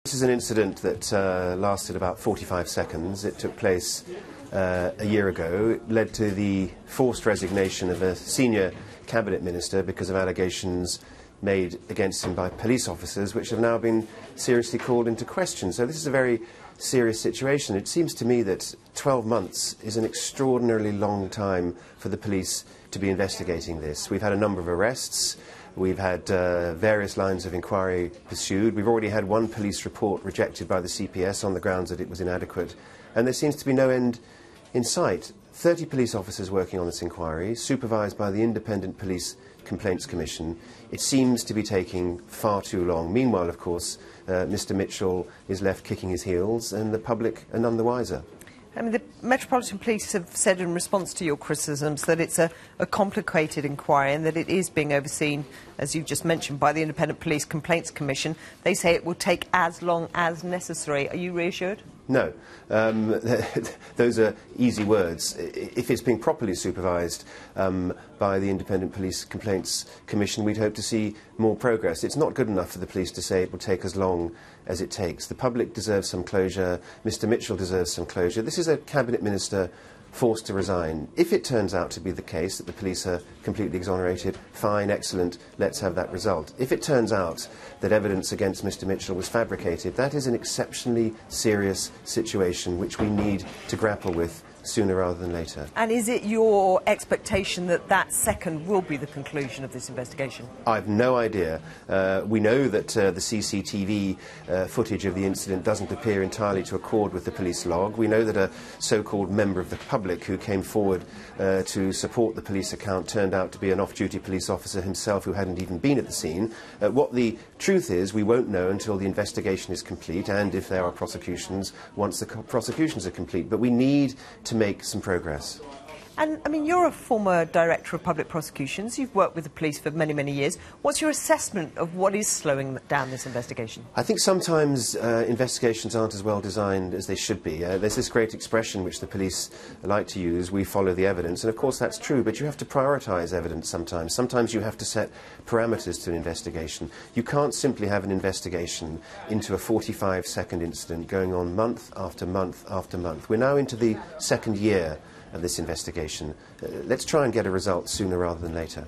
This is an incident that lasted about 45 seconds. It took place a year ago. It led to the forced resignation of a senior cabinet minister because of allegations made against him by police officers, which have now been seriously called into question. So this is a very serious situation. It seems to me that 12 months is an extraordinarily long time for the police to be investigating this. We've had a number of arrests. We've had various lines of inquiry pursued. We've already had one police report rejected by the CPS on the grounds that it was inadequate. And there seems to be no end in sight. 30 police officers working on this inquiry, supervised by the Independent Police Complaints Commission. It seems to be taking far too long. Meanwhile, of course, Mr Mitchell is left kicking his heels and the public are none the wiser. I mean, the Metropolitan Police have said in response to your criticisms that it's a complicated inquiry and that it is being overseen, as you've just mentioned, by the Independent Police Complaints Commission. They say it will take as long as necessary. Are you reassured? No. Those are easy words. If it's being properly supervised by the Independent Police Complaints Commission, we'd hope to see more progress. It's not good enough for the police to say it will take as long as it takes. The public deserves some closure. Mr Mitchell deserves some closure. This is a cabinet minister forced to resign. If it turns out to be the case that the police are completely exonerated, fine, excellent, let's have that result. If it turns out that evidence against Mr Mitchell was fabricated, that is an exceptionally serious situation which we need to grapple with sooner rather than later. And is it your expectation that that second will be the conclusion of this investigation? I've no idea. We know that the CCTV footage of the incident doesn't appear entirely to accord with the police log. We know that a so-called member of the public who came forward to support the police account turned out to be an off-duty police officer himself who hadn't even been at the scene. What the truth is, we won't know until the investigation is complete and if there are prosecutions once the prosecutions are complete. But we need to make some progress. And, I mean, you're a former Director of Public Prosecutions. You've worked with the police for many, many years. What's your assessment of what is slowing down this investigation? I think sometimes investigations aren't as well designed as they should be. There's this great expression which the police like to use, we follow the evidence, and of course that's true, but you have to prioritise evidence sometimes. Sometimes you have to set parameters to an investigation. You can't simply have an investigation into a 45-second incident going on month after month after month. We're now into the second year of this investigation. Let's try and get a result sooner rather than later.